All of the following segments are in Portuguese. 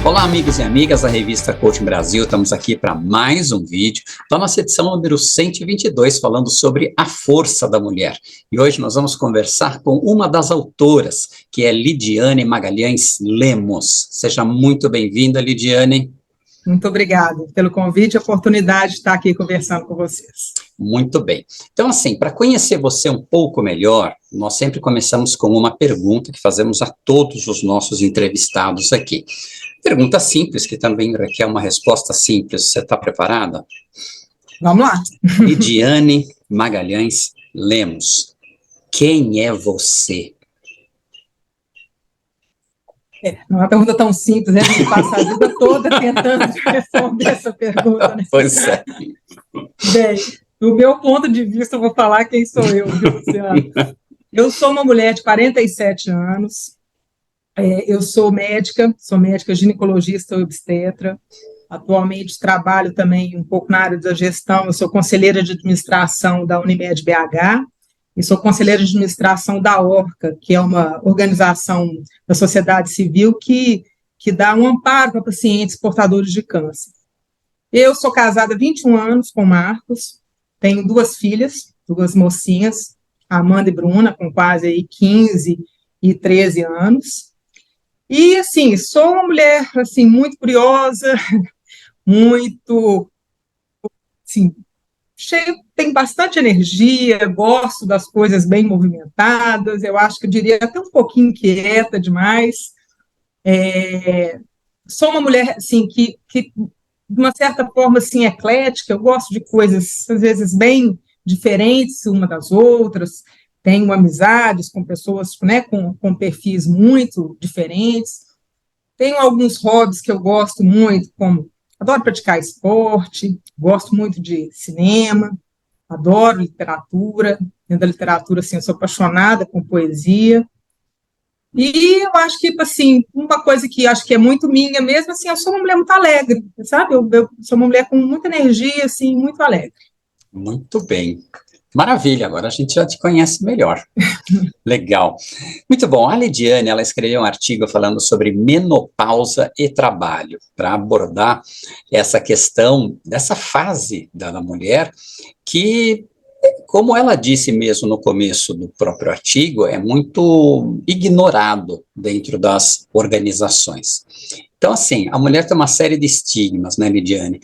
Olá, amigos e amigas da revista Coaching Brasil, estamos aqui para mais um vídeo da nossa edição número 122, falando sobre a força da mulher. E hoje nós vamos conversar com uma das autoras, que é Lidiane Magalhães Lemos. Seja muito bem-vinda, Lidiane. Muito obrigada pelo convite e a oportunidade de estar aqui conversando com vocês. Muito bem. Então, assim, para conhecer você um pouco melhor, nós sempre começamos com uma pergunta que fazemos a todos os nossos entrevistados aqui. Pergunta simples, que também requer uma resposta simples. Você está preparada? Vamos lá. Lidiane Magalhães Lemos. Quem é você? Não é uma pergunta tão simples, né? A gente passa a vida toda tentando responder essa pergunta, né? Pois é. Bem, do meu ponto de vista, eu vou falar quem sou eu, viu, Luciano? Eu sou uma mulher de 47 anos, eu sou médica ginecologista e obstetra. Atualmente trabalho também um pouco na área da gestão, eu sou conselheira de administração da Unimed BH, e sou conselheira de administração da ORCA, que é uma organização da sociedade civil que dá um amparo para pacientes portadores de câncer. Eu sou casada há 21 anos com o Marcos, tenho duas filhas, duas mocinhas, Amanda e Bruna, com quase aí 15 e 13 anos. E, assim, sou uma mulher, assim, muito curiosa, muito, assim, tem bastante energia, gosto das coisas bem movimentadas, eu acho que eu diria até um pouquinho inquieta demais. Sou uma mulher, assim, que de uma certa forma, assim, eclética, eu gosto de coisas, às vezes, bem diferentes uma das outras, tenho amizades com pessoas, né, com perfis muito diferentes, tenho alguns hobbies que eu gosto muito, como adoro praticar esporte, gosto muito de cinema, adoro literatura, dentro da literatura, assim, eu sou apaixonada com poesia, e eu acho que, assim, uma coisa que acho que é muito minha mesmo, assim, eu sou uma mulher muito alegre, sabe? Eu sou uma mulher com muita energia, assim, muito alegre. Muito bem. Maravilha, agora a gente já te conhece melhor. Legal. Muito bom. A Lidiane, ela escreveu um artigo falando sobre menopausa e trabalho, para abordar essa questão dessa fase da mulher que, como ela disse mesmo no começo do próprio artigo, é muito ignorado dentro das organizações. Então, assim, a mulher tem uma série de estigmas, né, Lidiane?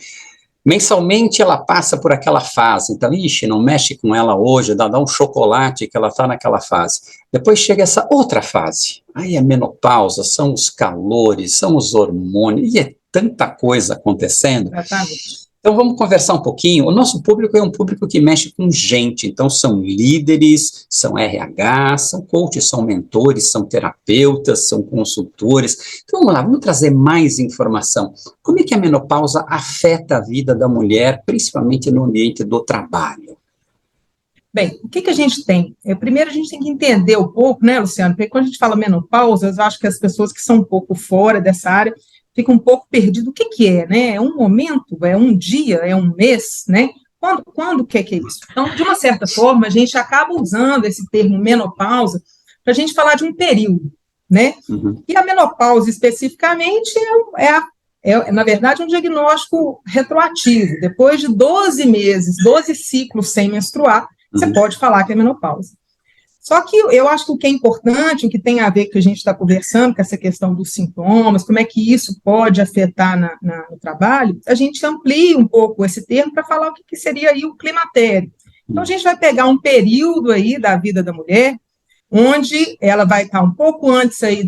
Mensalmente ela passa por aquela fase, então, não mexe com ela hoje, dá um chocolate que ela está naquela fase. Depois chega essa outra fase, aí é menopausa, são os calores, são os hormônios, e é tanta coisa acontecendo. Exatamente. Então vamos conversar um pouquinho. O nosso público é um público que mexe com gente, então são líderes, são RH, são coaches, são mentores, são terapeutas, são consultores. Então vamos lá, vamos trazer mais informação. Como é que a menopausa afeta a vida da mulher, principalmente no ambiente do trabalho? Bem, o que a gente tem? Primeiro a gente tem que entender um pouco, né, Luciano, porque quando a gente fala menopausa, eu acho que as pessoas que são um pouco fora dessa área fica um pouco perdido. O que é, né? É um momento, é um dia, é um mês, né? Quando que é isso? Então, de uma certa forma, a gente acaba usando esse termo menopausa para a gente falar de um período, né? Uhum. E a menopausa, especificamente, na verdade, um diagnóstico retroativo. Depois de 12 meses, 12 ciclos sem menstruar, você pode falar que é menopausa. Só que eu acho que o que é importante, o que tem a ver com a gente está conversando, com essa questão dos sintomas, como é que isso pode afetar no trabalho, a gente amplia um pouco esse termo para falar o que seria aí o climatério. Então, a gente vai pegar um período aí da vida da mulher, onde ela vai estar um pouco antes aí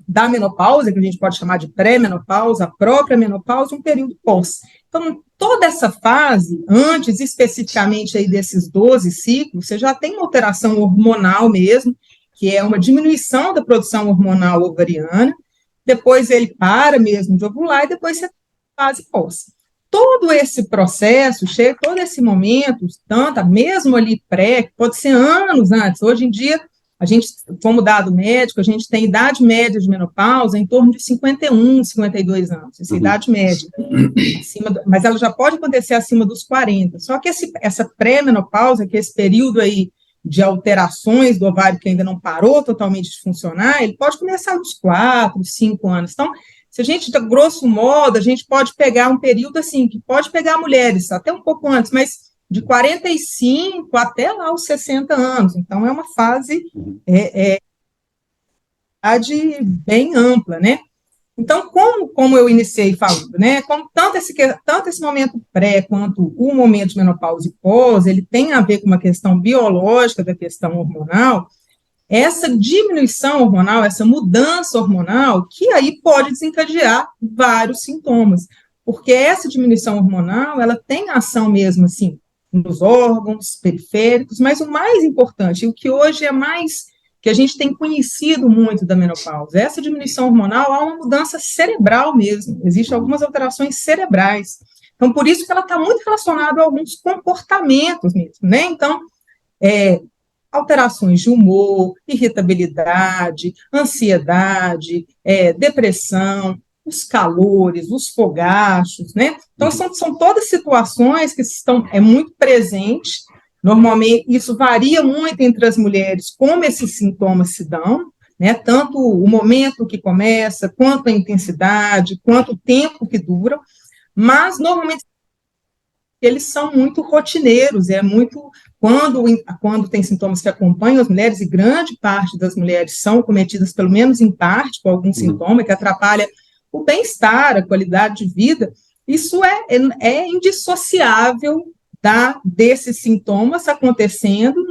da menopausa, que a gente pode chamar de pré-menopausa, a própria menopausa, um período pós. Então, toda essa fase, antes especificamente aí desses 12 ciclos, você já tem uma alteração hormonal mesmo, que é uma diminuição da produção hormonal ovariana, depois ele para mesmo de ovular, e depois você tem a fase pós. Todo esse processo, chega todo esse momento, tanto mesmo ali pré, que pode ser anos antes, hoje em dia, a gente, como dado médico, a gente tem idade média de menopausa em torno de 51, 52 anos, essa idade média, mas ela já pode acontecer acima dos 40, só que essa pré-menopausa, que é esse período aí de alterações do ovário que ainda não parou totalmente de funcionar, ele pode começar nos 4, 5 anos. Então, se a gente, grosso modo, a gente pode pegar um período assim, que pode pegar mulheres até um pouco antes, mas de 45 até lá os 60 anos. Então, é uma fase bem ampla, né? Então, como eu iniciei falando, né, como tanto esse momento pré quanto o momento de menopausa e pós, ele tem a ver com uma questão biológica da questão hormonal, essa diminuição hormonal, essa mudança hormonal, que aí pode desencadear vários sintomas, porque essa diminuição hormonal, ela tem ação mesmo, assim, nos órgãos periféricos, mas o mais importante, o que hoje é mais que a gente tem conhecido muito da menopausa. Essa diminuição hormonal há uma mudança cerebral mesmo, existem algumas alterações cerebrais. Então, por isso que ela está muito relacionada a alguns comportamentos mesmo, né? Então, alterações de humor, irritabilidade, ansiedade, depressão, os calores, os fogachos, né? Então, são todas situações que estão muito presentes. Normalmente, isso varia muito entre as mulheres, como esses sintomas se dão, né? Tanto o momento que começa, quanto a intensidade, quanto o tempo que duram, mas, normalmente, eles são muito rotineiros, quando tem sintomas que acompanham as mulheres, e grande parte das mulheres são cometidas, pelo menos em parte, com algum sintoma que atrapalha o bem-estar, a qualidade de vida, isso é indissociável desses sintomas acontecendo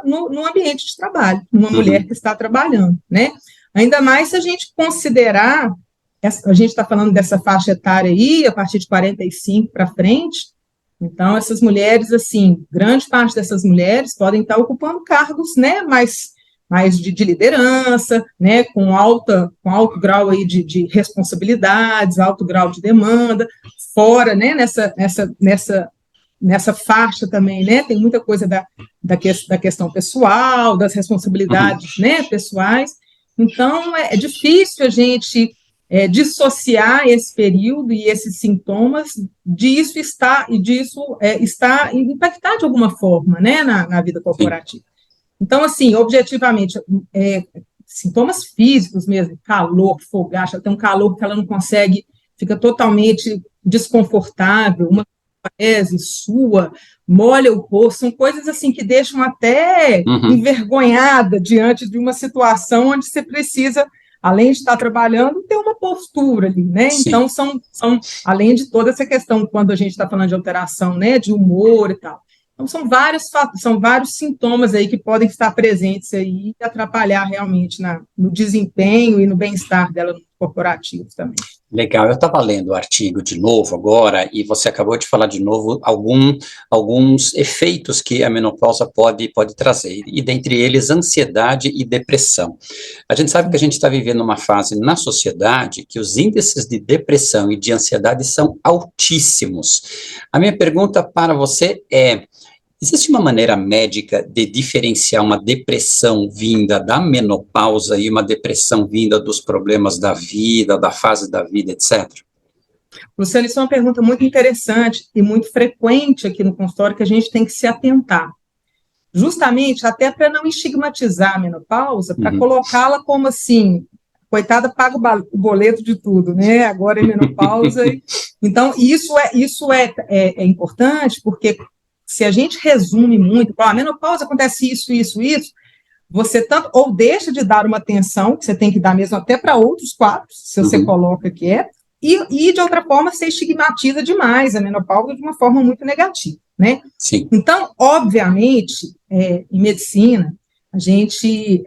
num ambiente de trabalho, numa mulher que está trabalhando, né? Ainda mais se a gente considerar, a gente está falando dessa faixa etária aí, a partir de 45 para frente, então essas mulheres, assim, grande parte dessas mulheres podem estar ocupando cargos, né, mais de liderança, né, com alto grau aí de responsabilidades, alto grau de demanda, fora, né, nessa faixa também, né, tem muita coisa da questão pessoal, das responsabilidades, né, pessoais. Então, é difícil a gente dissociar esse período e esses sintomas disso está impactar de alguma forma, né, na vida corporativa. Sim. Então, assim, objetivamente, sintomas físicos mesmo, calor, fogacha, ela tem um calor que ela não consegue, fica totalmente desconfortável, uma sua, molha o rosto, são coisas assim que deixam até envergonhada diante de uma situação onde você precisa, além de estar trabalhando, ter uma postura ali, né? Sim. Então, são além de toda essa questão, quando a gente está falando de alteração, né, de humor e tal. Então, são vários sintomas aí que podem estar presentes aí e atrapalhar realmente no desempenho e no bem-estar dela no corporativo também. Legal, eu estava lendo o artigo de novo agora, e você acabou de falar de novo alguns efeitos que a menopausa pode trazer, e dentre eles ansiedade e depressão. A gente sabe que a gente está vivendo uma fase na sociedade que os índices de depressão e de ansiedade são altíssimos. A minha pergunta para você é: existe uma maneira médica de diferenciar uma depressão vinda da menopausa e uma depressão vinda dos problemas da vida, da fase da vida, etc.? Luciano, isso é uma pergunta muito interessante e muito frequente aqui no consultório que a gente tem que se atentar. Justamente até para não estigmatizar a menopausa, para colocá-la como assim, coitada, paga o boleto de tudo, né? Agora é menopausa. Então, isso é importante, porque se a gente resume muito, a menopausa acontece isso, você tanto ou deixa de dar uma atenção, que você tem que dar mesmo até para outros quadros, se você coloca que e de outra forma você estigmatiza demais a menopausa de uma forma muito negativa, né? Sim. Então, obviamente, em medicina,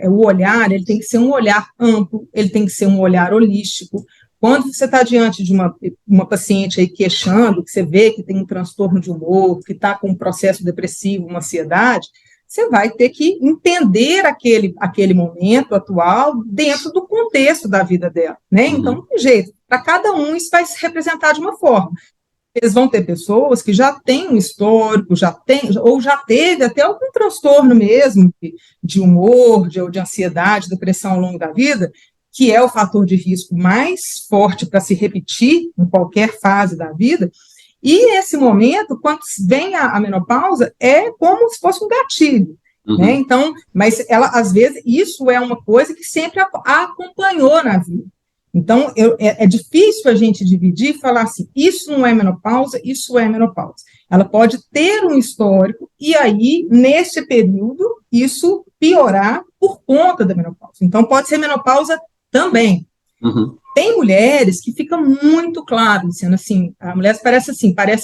o olhar, ele tem que ser um olhar amplo, ele tem que ser um olhar holístico. Quando você está diante de uma paciente aí queixando, que você vê que tem um transtorno de humor, que está com um processo depressivo, uma ansiedade, você vai ter que entender aquele momento atual dentro do contexto da vida dela, né? Então, não tem jeito. Para cada um, isso vai se representar de uma forma. Eles vão ter pessoas que já têm um histórico, ou já teve até algum transtorno mesmo de humor, de ansiedade, depressão ao longo da vida, que é o fator de risco mais forte para se repetir em qualquer fase da vida. E nesse momento, quando vem a menopausa, é como se fosse um gatilho. né? Então, mas ela, às vezes, isso é uma coisa que sempre a acompanhou na vida. Então, é difícil a gente dividir e falar assim, isso não é menopausa, isso é menopausa. Ela pode ter um histórico e aí, nesse período, isso piorar por conta da menopausa. Então, pode ser menopausa também. Tem mulheres que fica muito claro, sendo assim, a mulher parece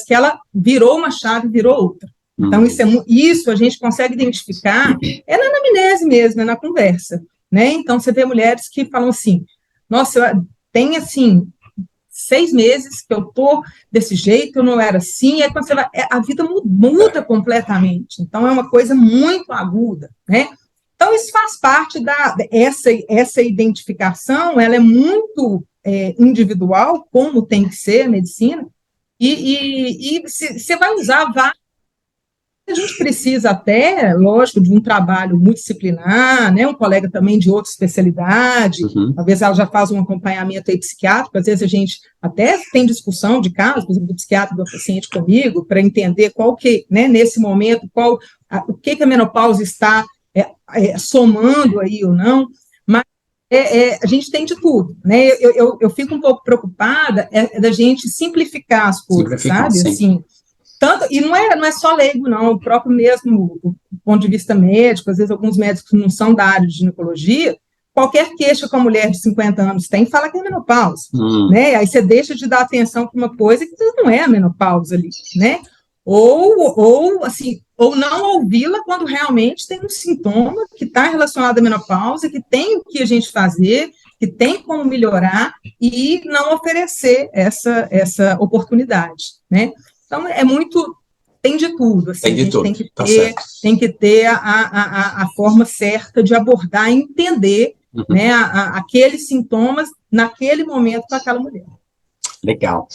que ela virou uma chave, virou outra. Então, isso a gente consegue identificar, é na anamnese mesmo, é na conversa, né? Então, você vê mulheres que falam assim, nossa, tem, assim, 6 meses que eu tô desse jeito, eu não era assim, aí quando você vai, a vida muda completamente. Então, é uma coisa muito aguda, né? Então, isso faz parte essa identificação, ela é muito individual, como tem que ser a medicina, e você vai usar vários. A gente precisa até, lógico, de um trabalho multidisciplinar, né, um colega também de outra especialidade, talvez ela já faz um acompanhamento aí psiquiátrico, às vezes a gente até tem discussão de casos, por exemplo, do psiquiatra do paciente comigo, para entender qual que, né, nesse momento, o que a menopausa está somando aí ou não, mas a gente tem de tudo, né? Eu fico um pouco preocupada da gente simplificar as coisas, sabe? Sim. Assim, tanto, e não é só leigo, não, o próprio mesmo, do ponto de vista médico, às vezes alguns médicos não são da área de ginecologia, qualquer queixa que a mulher de 50 anos tem, fala que é menopausa, né? Aí você deixa de dar atenção para uma coisa que não é a menopausa ali, né? Ou não ouvi-la quando realmente tem um sintoma que está relacionado à menopausa, que tem o que a gente fazer, que tem como melhorar, e não oferecer essa oportunidade, né? Então, tem de tudo, assim, tem de tudo. Tem que ter a forma certa de abordar e entender né, aqueles sintomas naquele momento para aquela mulher. Legal.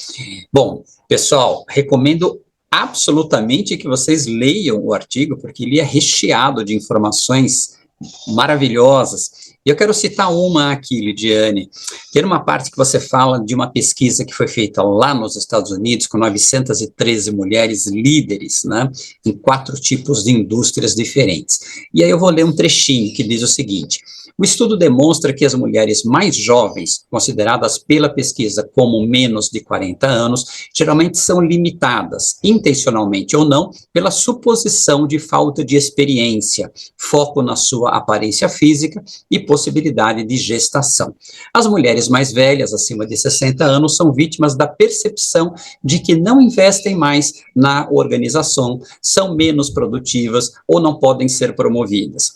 Bom, pessoal, recomendo absolutamente que vocês leiam o artigo, porque ele é recheado de informações maravilhosas. E eu quero citar uma aqui, Lidiane. Tem uma parte que você fala de uma pesquisa que foi feita lá nos Estados Unidos com 913 mulheres líderes, né, em 4 tipos de indústrias diferentes. E aí eu vou ler um trechinho que diz o seguinte: o estudo demonstra que as mulheres mais jovens, consideradas pela pesquisa como menos de 40 anos, geralmente são limitadas, intencionalmente ou não, pela suposição de falta de experiência, foco na sua aparência física e possibilidade de gestação. As mulheres mais velhas, acima de 60 anos, são vítimas da percepção de que não investem mais na organização, são menos produtivas ou não podem ser promovidas.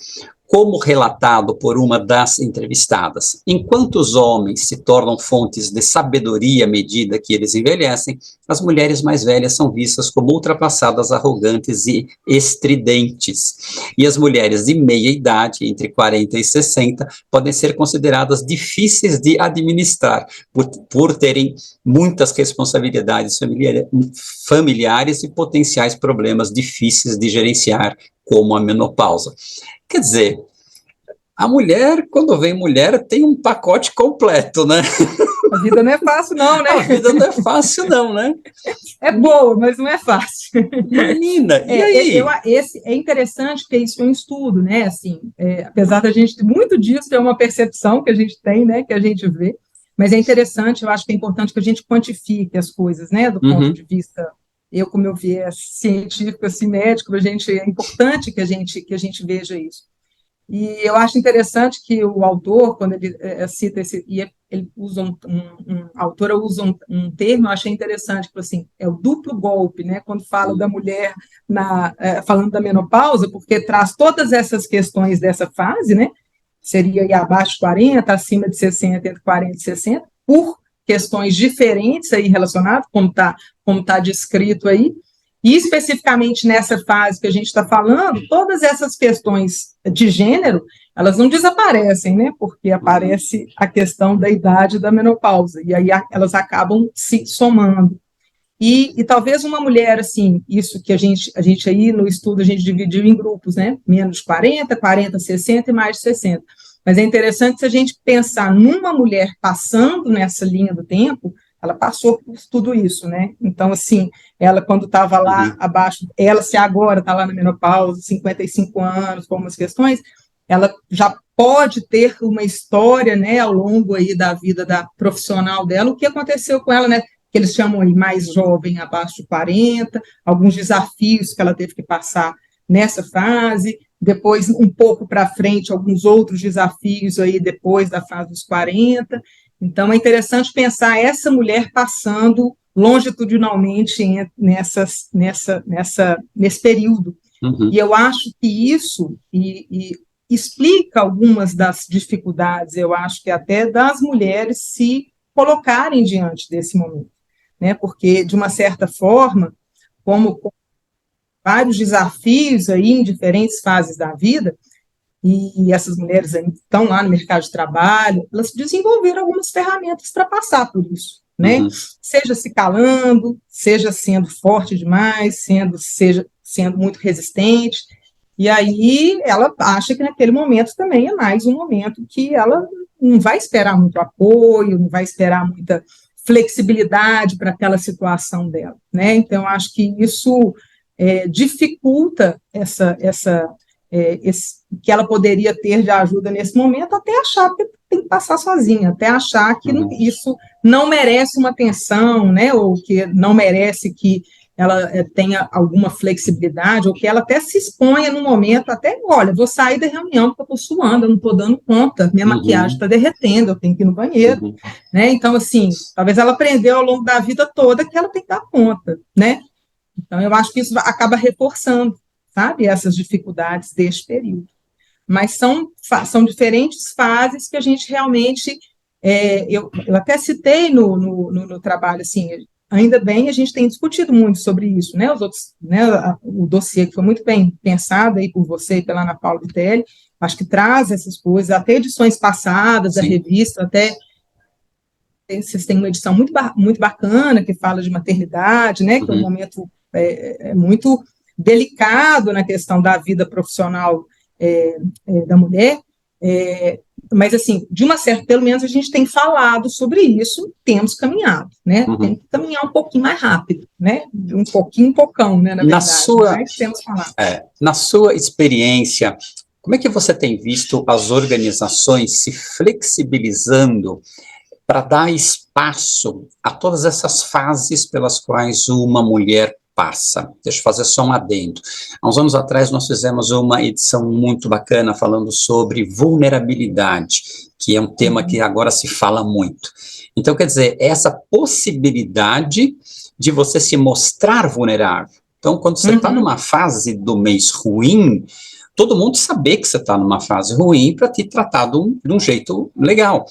Como relatado por uma das entrevistadas, enquanto os homens se tornam fontes de sabedoria à medida que eles envelhecem, as mulheres mais velhas são vistas como ultrapassadas, arrogantes e estridentes. E as mulheres de meia idade, entre 40 e 60, podem ser consideradas difíceis de administrar, por terem muitas responsabilidades familiares e potenciais problemas difíceis de gerenciar, como a menopausa. Quer dizer, a mulher, quando vem mulher, tem um pacote completo, né? A vida não é fácil, não, né? A vida não é fácil, não, né? É boa, mas não é fácil. Menina, e aí? É interessante porque isso é um estudo, né? Assim, apesar da gente, muito disso é uma percepção que a gente tem, né? Que a gente vê, mas é interessante, eu acho que é importante que a gente quantifique as coisas, né? Do ponto de vista, com meu viés científico, assim, médico, é importante que a gente veja isso. E eu acho interessante que o autor, quando ele cita ele usa a autora usa um termo, eu achei interessante, assim, é o duplo golpe, né, quando fala da mulher falando da menopausa, porque traz todas essas questões dessa fase, né, seria aí abaixo de 40, acima de 60, entre 40 e 60, por questões diferentes aí relacionadas, como tá descrito aí, e especificamente nessa fase que a gente está falando, todas essas questões de gênero, elas não desaparecem, né? Porque aparece a questão da idade da menopausa, e aí elas acabam se somando. E talvez uma mulher, assim, isso que a gente aí no estudo, a gente dividiu em grupos, né? Menos de 40, 40, 60 e mais de 60. Mas é interessante se a gente pensar numa mulher passando nessa linha do tempo, ela passou por tudo isso, né? Então, assim, ela quando estava lá abaixo, ela se agora está lá na menopausa, 55 anos, com algumas questões, ela já pode ter uma história, né, ao longo aí da vida da profissional dela, o que aconteceu com ela, né, que eles chamam aí mais jovem, abaixo de 40, alguns desafios que ela teve que passar nessa fase, depois um pouco para frente, alguns outros desafios aí depois da fase dos 40. Então, é interessante pensar essa mulher passando longitudinalmente nesse período. E eu acho que isso explica algumas das dificuldades, eu acho que até das mulheres se colocarem diante desse momento, né? Porque, de uma certa forma, como vários desafios aí em diferentes fases da vida, e essas mulheres estão lá no mercado de trabalho, elas desenvolveram algumas ferramentas para passar por isso, né? Seja se calando, seja sendo forte demais, seja sendo muito resistente, e aí ela acha que naquele momento também é mais um momento que ela não vai esperar muito apoio, não vai esperar muita flexibilidade para aquela situação dela, né? Então, acho que isso dificulta que ela poderia ter de ajuda nesse momento, até achar que tem que passar sozinha, até achar que isso não merece uma atenção, né, ou que não merece que ela tenha alguma flexibilidade, ou que ela até se exponha no momento, até, olha, vou sair da reunião porque eu estou suando, eu não estou dando conta, minha maquiagem está derretendo, eu tenho que ir no banheiro, né, então, assim, talvez ela aprendeu ao longo da vida toda que ela tem que dar conta, né, então eu acho que isso acaba reforçando, sabe, essas dificuldades deste período. Mas são diferentes fases que a gente realmente, eu até citei no trabalho, assim, ainda bem a gente tem discutido muito sobre isso, né, os outros, né, o dossiê que foi muito bem pensado aí por você e pela Ana Paula Vitelli, acho que traz essas coisas, até edições passadas, da revista, até vocês têm uma edição muito bacana, que fala de maternidade, né, que é um momento muito delicado na questão da vida profissional da mulher, mas, assim, de uma certa, pelo menos a gente tem falado sobre isso, temos caminhado, né, tem que caminhar um pouquinho mais rápido, né, um pocão, né, na verdade, mas temos falado. Na sua experiência, como é que você tem visto as organizações se flexibilizando para dar espaço a todas essas fases pelas quais uma mulher passa? Deixa eu fazer só um adendo. Há uns anos atrás nós fizemos uma edição muito bacana falando sobre vulnerabilidade, que é um tema que agora se fala muito. Então, quer dizer, essa possibilidade de você se mostrar vulnerável. Então, quando você está numa fase do mês ruim, todo mundo saber que você está numa fase ruim para te tratar de um jeito legal.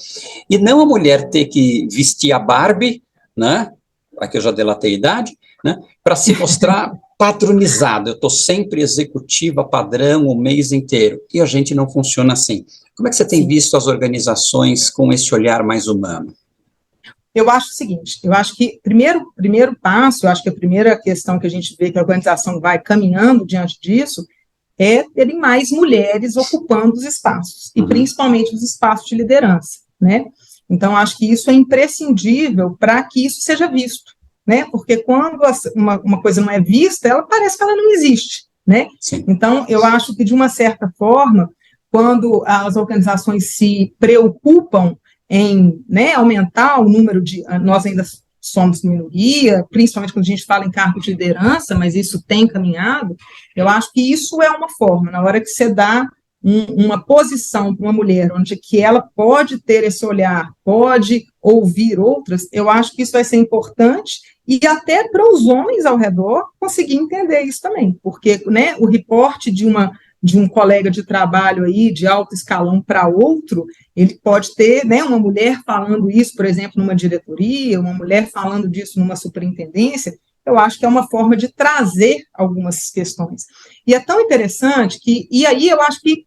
E não a mulher ter que vestir a Barbie, né? Aqui eu já delatei a idade, né? Para se mostrar padronizada. Eu estou sempre executiva padrão o mês inteiro. E a gente não funciona assim. Como é que você tem visto as organizações com esse olhar mais humano? Eu acho o seguinte, eu acho que primeiro passo, eu acho que a primeira questão que a gente vê que a organização vai caminhando diante disso é terem mais mulheres ocupando os espaços, e principalmente os espaços de liderança, né? Então, acho que isso é imprescindível para que isso seja visto, né? Porque quando uma coisa não é vista, ela parece que ela não existe, né? Sim. Então, eu acho que, de uma certa forma, quando as organizações se preocupam em, né, aumentar o número de... Nós ainda somos minoria, principalmente quando a gente fala em cargo de liderança, mas isso tem caminhado, eu acho que isso é uma forma, na hora que você dá uma posição para uma mulher, onde que ela pode ter esse olhar, pode ouvir outras, eu acho que isso vai ser importante, e até para os homens ao redor conseguir entender isso também, porque, né, o reporte de um colega de trabalho aí, de alto escalão para outro, ele pode ter, né, uma mulher falando isso, por exemplo, numa diretoria, uma mulher falando disso numa superintendência, eu acho que é uma forma de trazer algumas questões. E é tão interessante que, e aí eu acho que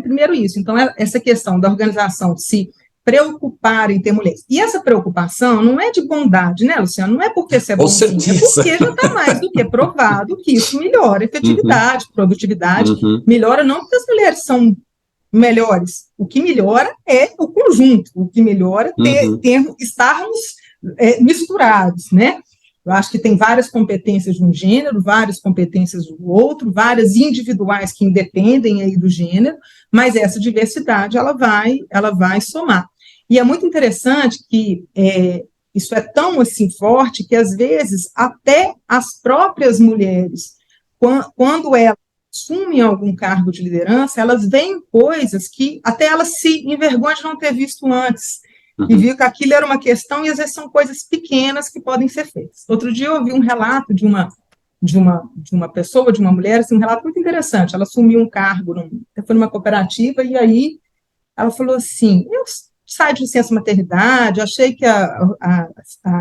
primeiro isso, então, essa questão da organização se preocupar em ter mulheres. E essa preocupação não é de bondade, né, Luciano? Não é porque você é bonzinho, é porque já está mais do que provado que isso melhora a efetividade, produtividade, melhora não porque as mulheres são melhores, o que melhora é o conjunto, o que melhora é estarmos misturados, né? Eu acho que tem várias competências de um gênero, várias competências do outro, várias individuais que independem aí do gênero, mas essa diversidade ela vai somar. E é muito interessante que isso é tão assim forte que às vezes até as próprias mulheres, quando elas assumem algum cargo de liderança, elas veem coisas que até elas se envergonham de não ter visto antes. E viu que aquilo era uma questão, e às vezes são coisas pequenas que podem ser feitas. Outro dia eu ouvi um relato de uma pessoa, de uma mulher, assim, um relato muito interessante. Ela assumiu um cargo, foi numa cooperativa, e aí ela falou assim, eu saio de licença maternidade, achei que a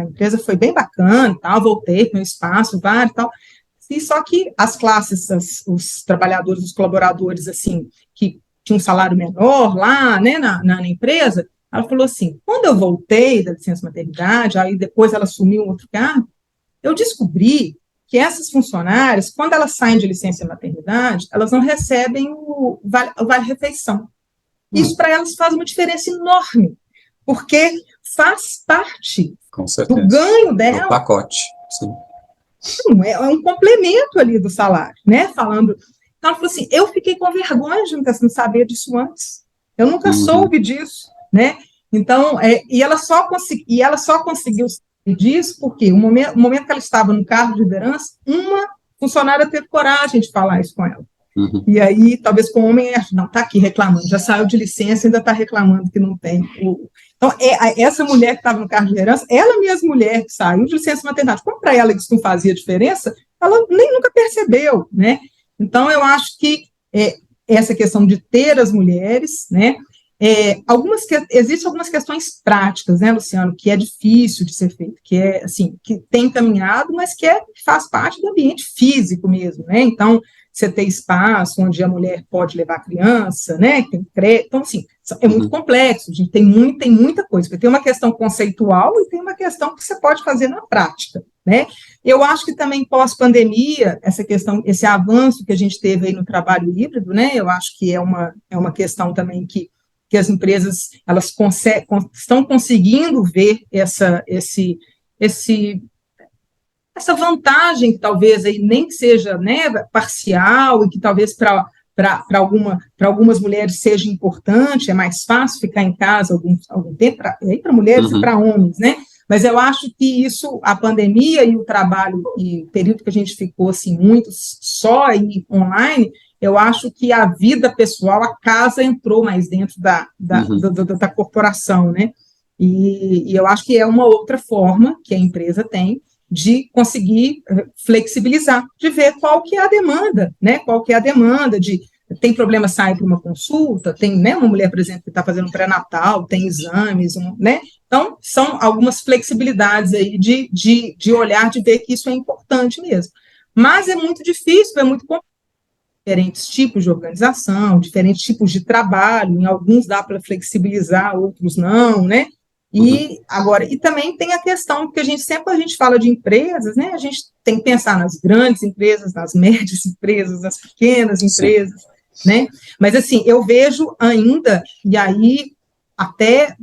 empresa foi bem bacana, tal, voltei para o meu espaço, vários e tal, e só que as classes, os trabalhadores, os colaboradores, assim, que tinham um salário menor lá, né, na empresa, ela falou assim, quando eu voltei da licença maternidade, aí depois ela assumiu um outro cargo, eu descobri que essas funcionárias, quando elas saem de licença maternidade, elas não recebem o vale-refeição. Isso para elas faz uma diferença enorme, porque faz parte do ganho dela. Do pacote, sim. É um complemento ali do salário, né? Falando. Então, ela falou assim: eu fiquei com vergonha de não saber disso antes. Eu nunca soube disso, né? Então, e ela só conseguiu saber disso porque o momento que ela estava no cargo de liderança, uma funcionária teve coragem de falar isso com ela. E aí, talvez com o homem, não, está aqui reclamando, já saiu de licença, ainda está reclamando que não tem. Então, essa mulher que estava no cargo de liderança, ela mesma mulher que saiu de licença maternidade, como para ela isso não fazia diferença, ela nem nunca percebeu, né? Então, eu acho que essa questão de ter as mulheres, né? Existem algumas questões práticas, né, Luciano, que é difícil de ser feito, que é assim, que tem caminhado, mas que faz parte do ambiente físico mesmo, né? Então, você ter espaço onde a mulher pode levar a criança, né? Tem crédito, então, assim, é muito complexo, a gente tem muita coisa, porque tem uma questão conceitual e tem uma questão que você pode fazer na prática, né? Eu acho que também pós-pandemia, essa questão, esse avanço que a gente teve aí no trabalho híbrido, né? Eu acho que é uma questão também que as empresas elas estão conseguindo ver essa vantagem que talvez aí nem seja, né, parcial e que talvez para algumas mulheres seja importante, é mais fácil ficar em casa algum tempo, para mulheres e para homens, né? Mas eu acho que isso, a pandemia e o trabalho, e o período que a gente ficou assim, muito só e online, eu acho que a vida pessoal, a casa entrou mais dentro da corporação, né? E eu acho que é uma outra forma que a empresa tem de conseguir flexibilizar, de ver qual que é a demanda, né? Qual que é a demanda tem problema sair para uma consulta, tem, né, uma mulher, por exemplo, que está fazendo um pré-natal, tem exames, né? Então, são algumas flexibilidades aí de olhar, de ver que isso é importante mesmo. Mas é muito difícil, é muito complexo. Diferentes tipos de organização, diferentes tipos de trabalho, em alguns dá para flexibilizar, outros não, né? E agora, e também tem a questão, porque sempre a gente fala de empresas, né? A gente tem que pensar nas grandes empresas, nas médias empresas, nas pequenas empresas, né? Mas assim, eu vejo ainda, e aí até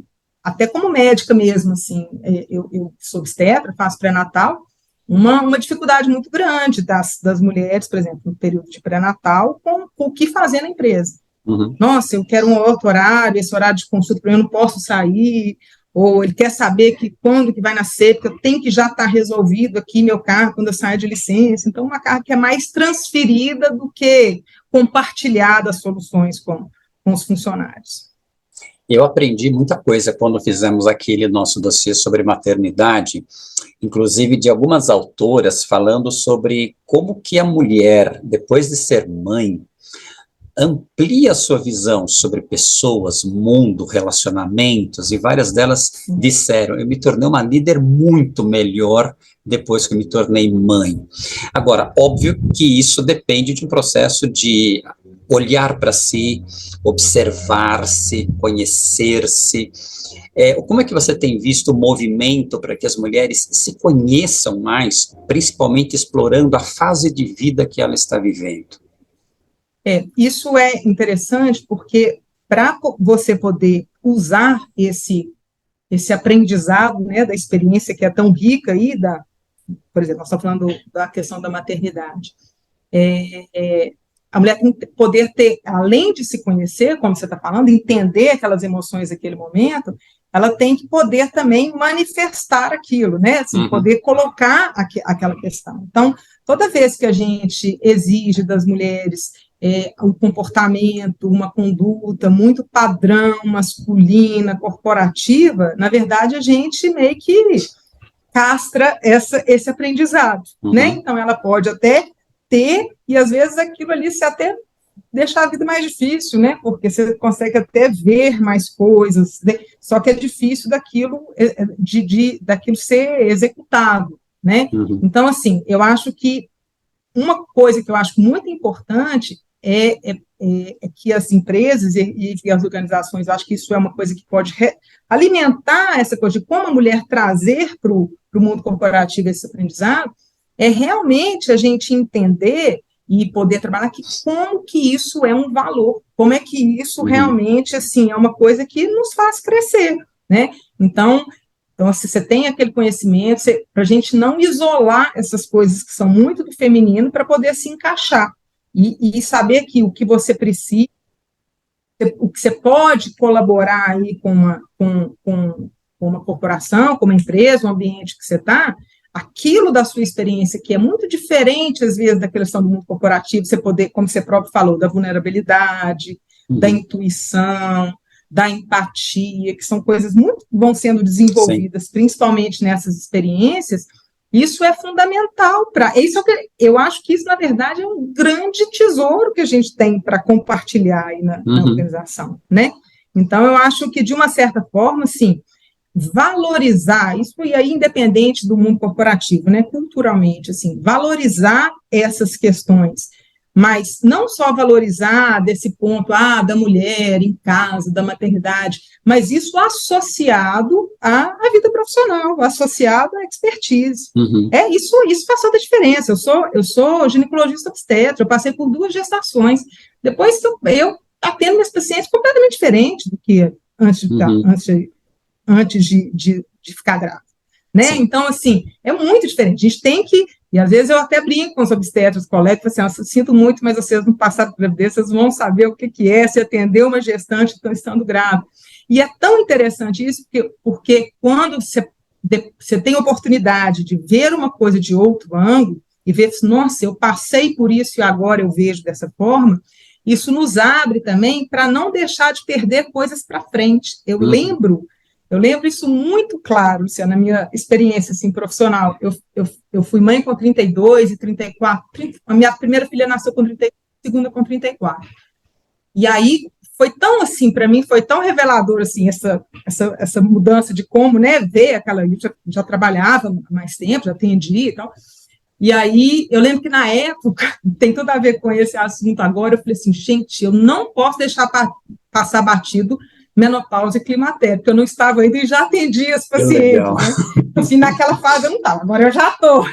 como médica mesmo, assim, eu sou obstetra, faço pré-natal, uma dificuldade muito grande das mulheres, por exemplo, no período de pré-natal, com o que fazer na empresa. Nossa, eu quero um outro horário, esse horário de consulta para mim, eu não posso sair, ou ele quer saber que quando que vai nascer, porque eu tenho que já estar resolvido aqui meu cargo quando eu saio de licença. Então, uma carga que é mais transferida do que compartilhada as soluções com os funcionários. Eu aprendi muita coisa quando fizemos aquele nosso dossiê sobre maternidade, inclusive de algumas autoras falando sobre como que a mulher, depois de ser mãe, amplia a sua visão sobre pessoas, mundo, relacionamentos, e várias delas disseram, eu me tornei uma líder muito melhor depois que eu me tornei mãe. Agora, óbvio que isso depende de um processo de olhar para si, observar-se, conhecer-se. Como é que você tem visto o movimento para que as mulheres se conheçam mais, principalmente explorando a fase de vida que ela está vivendo? Isso é interessante porque para você poder usar esse aprendizado, né, da experiência que é tão rica aí, por exemplo, nós estamos falando da questão da maternidade. A mulher tem que poder ter, além de se conhecer, como você está falando, entender aquelas emoções naquele momento, ela tem que poder também manifestar aquilo, né? Assim, poder colocar aquela questão. Então, toda vez que a gente exige das mulheres um comportamento, uma conduta muito padrão, masculina, corporativa, na verdade, a gente meio que castra esse aprendizado, né? Então, ela pode até ter, e às vezes aquilo ali se até deixa a vida mais difícil, né? Porque você consegue até ver mais coisas, né? Só que é difícil daquilo ser executado, né? Então, assim, eu acho que uma coisa que eu acho muito importante é que as empresas e as organizações, eu acho que isso é uma coisa que pode alimentar essa coisa de como a mulher trazer para o mundo corporativo esse aprendizado, é realmente a gente entender e poder trabalhar aqui como que isso é um valor, como é que isso realmente, assim, é uma coisa que nos faz crescer, né? Então se você tem aquele conhecimento, para a gente não isolar essas coisas que são muito do feminino para poder se encaixar e saber que o que você precisa, o que você pode colaborar aí com uma corporação, com uma empresa, um ambiente que você está, aquilo da sua experiência, que é muito diferente, às vezes, da questão do mundo corporativo, você poder, como você próprio falou, da vulnerabilidade, da intuição, da empatia, que são coisas muito que vão sendo desenvolvidas, principalmente nessas experiências, isso é fundamental para isso. Eu acho que isso, na verdade, é um grande tesouro que a gente tem para compartilhar aí na organização, né? Então, eu acho que, de uma certa forma, sim, valorizar isso, e aí independente do mundo corporativo, né, culturalmente, assim, valorizar essas questões, mas não só valorizar desse ponto, da mulher em casa, da maternidade, mas isso associado à vida profissional, associado à expertise. Isso faz toda a diferença. Eu sou ginecologista obstetra, eu passei por 2 gestações, depois eu atendo minhas pacientes completamente diferentes do que antes de ficar grávida, né? Então, assim, é muito diferente. A gente tem que, e às vezes eu até brinco com os obstetras, colegas, assim, eu sinto muito, mas vocês não passaram por gravidez, vocês vão saber o que é se atender uma gestante estando grávida. E é tão interessante isso, porque quando você tem a oportunidade de ver uma coisa de outro ângulo, e ver, nossa, eu passei por isso e agora eu vejo dessa forma, isso nos abre também para não deixar de perder coisas para frente. Eu lembro isso muito claro, Luciana, na minha experiência assim, profissional. Eu fui mãe com 32 e 34. A minha primeira filha nasceu com 32, a segunda com 34. E aí foi tão assim, para mim, foi tão revelador assim, essa mudança de como, né, ver aquela. Eu já trabalhava há mais tempo, já atendia e tal. E aí, eu lembro que na época, tem tudo a ver com esse assunto agora, eu falei assim, gente, eu não posso deixar passar batido menopausa e climatério, porque eu não estava ainda e já atendia as pacientes, né? Assim, naquela fase eu não estava, agora eu já estou.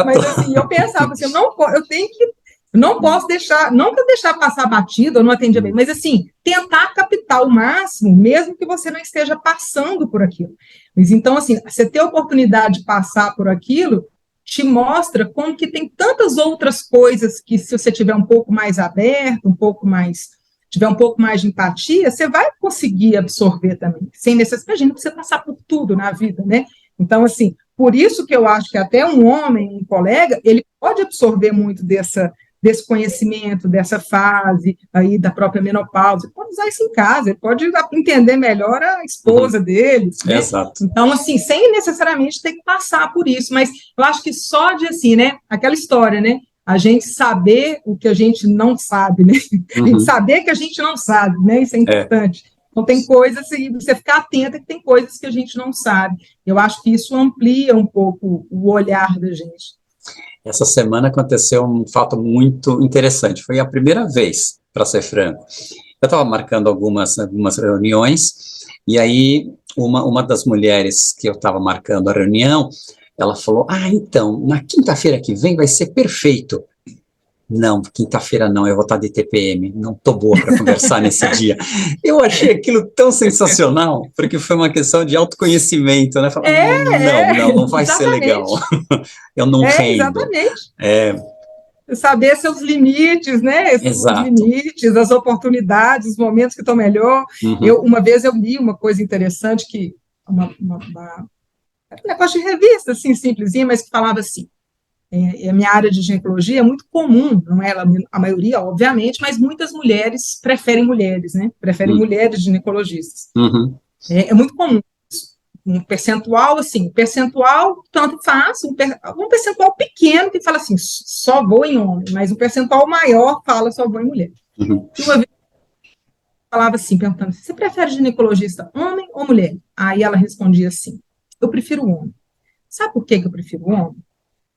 Mas assim, eu pensava assim, não posso deixar, não que eu deixar passar batido, eu não atendia bem, mas assim, tentar captar o máximo, mesmo que você não esteja passando por aquilo. Mas então, assim, você ter a oportunidade de passar por aquilo, te mostra como que tem tantas outras coisas que, se você tiver um pouco mais aberto, tiver um pouco mais de empatia, você vai conseguir absorver também, sem necessidade. Imagina você passar por tudo na vida, né? Então, assim, por isso que eu acho que até um homem, um colega, ele pode absorver muito desse conhecimento, dessa fase aí da própria menopausa, ele pode usar isso em casa, ele pode entender melhor a esposa dele, né? Exato. Então, assim, sem necessariamente ter que passar por isso, mas eu acho que só de, assim, né, aquela história, né, a gente saber o que a gente não sabe, né, a gente saber que a gente não sabe, né, isso é importante. Então, tem coisas, e você ficar atenta que tem coisas que a gente não sabe. Eu acho que isso amplia um pouco o olhar da gente. Essa semana aconteceu um fato muito interessante. Foi a primeira vez, para ser franco. Eu estava marcando algumas reuniões, e aí uma das mulheres que eu estava marcando a reunião, ela falou, então, na quinta-feira que vem vai ser perfeito. não, quinta-feira não, eu vou estar de TPM, não estou boa para conversar nesse dia. Eu achei aquilo tão sensacional, porque foi uma questão de autoconhecimento, né? Falar, não vai ser legal, eu não rendo. Exatamente. Saber seus limites, né? Os limites, as oportunidades, os momentos que estão melhor. Uma vez eu li uma coisa interessante, que um negócio de revista, assim, simplesinha, mas que falava assim, a minha área de ginecologia é muito comum, não é a maioria, obviamente, mas muitas mulheres preferem mulheres, né? Preferem mulheres ginecologistas. É muito comum. Um percentual, assim, tanto faz, um percentual pequeno que fala assim, só vou em homem, mas um percentual maior fala só vou em mulher. E uma vez eu falava assim, perguntando, você prefere ginecologista homem ou mulher? Aí ela respondia assim, eu prefiro homem. Sabe por que eu prefiro homem?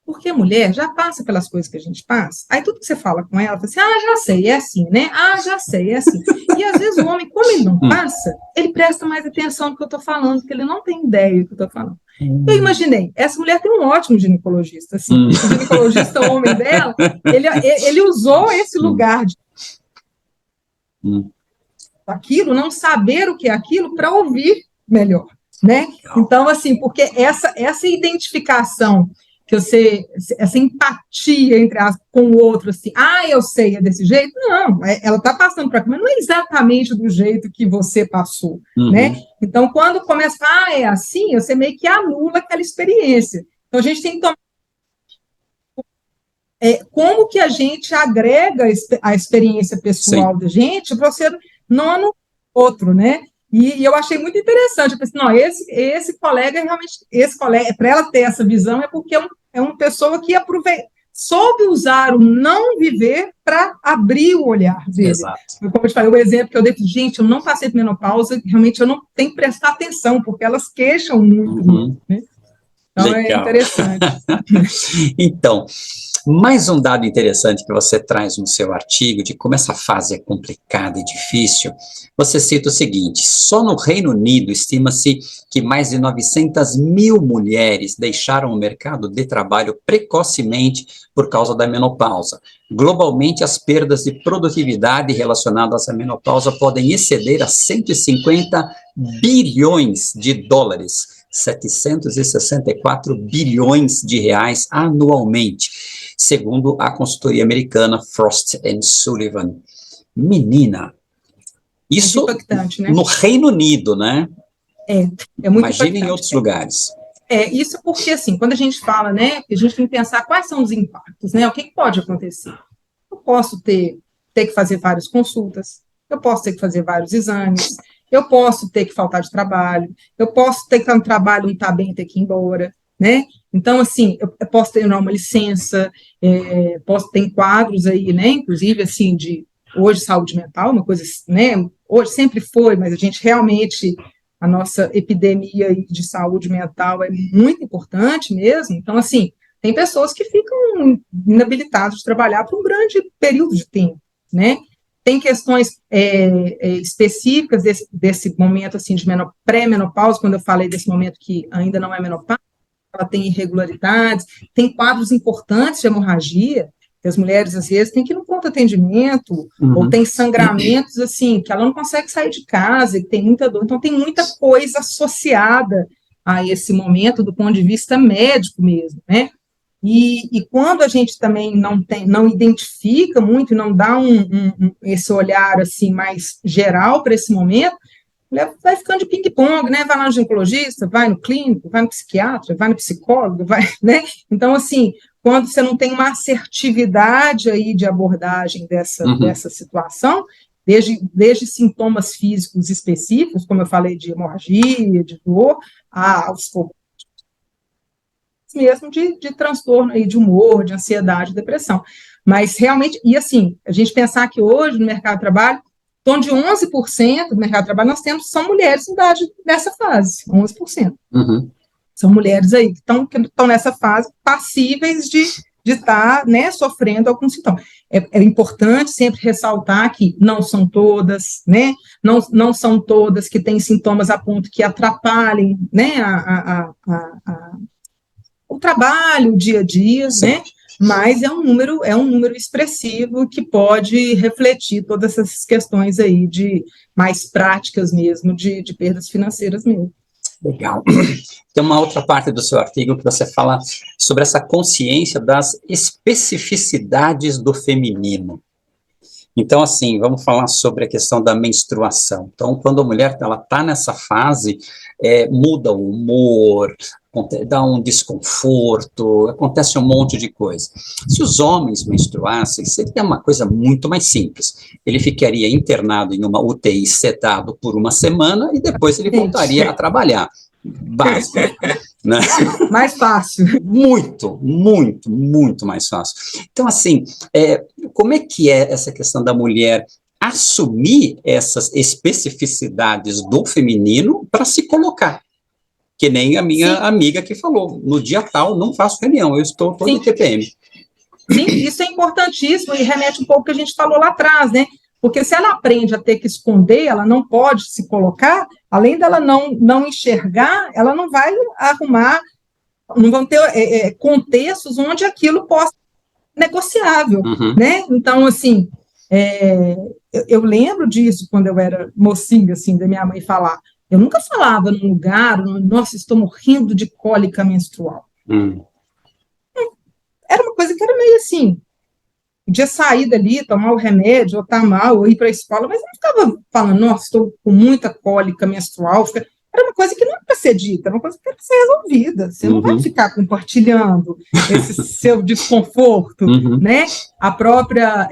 Porque a mulher já passa pelas coisas que a gente passa, aí tudo que você fala com ela, fala assim, já sei, é assim, né? Já sei, é assim. E às vezes o homem, como ele não passa, ele presta mais atenção no que eu estou falando, porque ele não tem ideia do que eu estou falando. Eu imaginei, essa mulher tem um ótimo ginecologista, assim, o ginecologista homem dela, ele usou esse lugar de aquilo, não saber o que é aquilo, para ouvir melhor, né? Então, assim, porque essa identificação que essa empatia com o outro, assim, eu sei, é desse jeito, não, ela está passando para cá, mas não é exatamente do jeito que você passou, né? Então, quando começa, é assim, você meio que anula aquela experiência. Então, a gente tem que tomar como que a gente agrega a experiência pessoal da gente para você não no outro, né? E eu achei muito interessante. Eu pensei, não, esse colega, realmente, para ela ter essa visão, é porque é uma pessoa que soube usar o não viver para abrir o olhar dele. Exato. Como eu te falei, o exemplo que eu dei, gente, eu não passei por menopausa, realmente eu não tenho que prestar atenção, porque elas queixam muito, né? Então, legal. É interessante. Então, mais um dado interessante que você traz no seu artigo, de como essa fase é complicada e difícil, você cita o seguinte, só no Reino Unido estima-se que mais de 900 mil mulheres deixaram o mercado de trabalho precocemente por causa da menopausa. Globalmente, as perdas de produtividade relacionadas à menopausa podem exceder a 150 bilhões de dólares, 764 bilhões de reais anualmente, segundo a consultoria americana Frost & Sullivan. Menina, isso impactante, né? No Reino Unido, né? É muito Imagina impactante. Em outros lugares. Isso porque, assim, quando a gente fala, né, a gente tem que pensar quais são os impactos, né? O que pode acontecer? Eu posso ter que fazer várias consultas, eu posso ter que fazer vários exames, eu posso ter que faltar de trabalho, eu posso ter que estar no trabalho, não estar bem e ter que ir embora, né? Então, assim, eu posso ter uma licença, posso ter quadros aí, né, inclusive, assim, de hoje saúde mental, uma coisa, né, hoje sempre foi, mas a gente realmente, a nossa epidemia de saúde mental é muito importante mesmo, então, assim, tem pessoas que ficam inabilitadas de trabalhar por um grande período de tempo, né? Tem questões específicas desse momento, assim, de pré-menopausa, quando eu falei desse momento que ainda não é menopausa, ela tem irregularidades, tem quadros importantes de hemorragia, que as mulheres, às vezes, têm que ir no pronto atendimento, ou tem sangramentos, assim, que ela não consegue sair de casa, e tem muita dor, então tem muita coisa associada a esse momento, do ponto de vista médico mesmo, né? E quando a gente também não identifica muito, não dá esse olhar, assim, mais geral para esse momento, vai ficando de ping-pong, né? Vai lá no ginecologista, vai no clínico, vai no psiquiatra, vai no psicólogo, né? Então, assim, quando você não tem uma assertividade aí de abordagem dessa situação, desde sintomas físicos específicos, como eu falei, de hemorragia, de dor, aos poucos, mesmo de transtorno aí, de humor, de ansiedade, depressão. Mas realmente, e assim, a gente pensar que hoje no mercado de trabalho, em torno de 11% do mercado de trabalho nós temos, são mulheres em idade nessa fase, 11%. São mulheres aí que estão nessa fase passíveis de estar, né, sofrendo algum sintoma. É importante sempre ressaltar que não são todas, né, não são todas que têm sintomas a ponto que atrapalhem, né, o trabalho, o dia a dia, né, mas é um número expressivo que pode refletir todas essas questões aí de mais práticas mesmo, de perdas financeiras mesmo. Legal. Tem uma outra parte do seu artigo que você fala sobre essa consciência das especificidades do feminino. Então, assim, vamos falar sobre a questão da menstruação. Então, quando a mulher está nessa fase, muda o humor, dá um desconforto, acontece um monte de coisa. Se os homens menstruassem, seria uma coisa muito mais simples. Ele ficaria internado em uma UTI sedado por uma semana e depois ele voltaria a trabalhar. Básico, né? Mais fácil. Muito, muito, muito mais fácil. Então, assim, como é que é essa questão da mulher assumir essas especificidades do feminino para se colocar? Que nem a minha amiga que falou, no dia tal, não faço reunião, eu estou todo em TPM. Sim, isso é importantíssimo e remete um pouco ao que a gente falou lá atrás, né? Porque se ela aprende a ter que esconder, ela não pode se colocar, além dela não enxergar, ela não vai arrumar, não vão ter contextos onde aquilo possa ser negociável, né? Então, assim, eu lembro disso quando eu era mocinha, assim, da minha mãe falar. Eu nunca falava num lugar, nossa, estou morrendo de cólica menstrual. Era uma coisa que era meio assim, podia sair dali, tomar o remédio, ou estar mal, ou ir para a escola, mas eu não ficava falando, nossa, estou com muita cólica menstrual. Era uma coisa que não era para ser dita, era uma coisa que era para ser resolvida. Você não vai ficar compartilhando esse seu desconforto, né? A própria,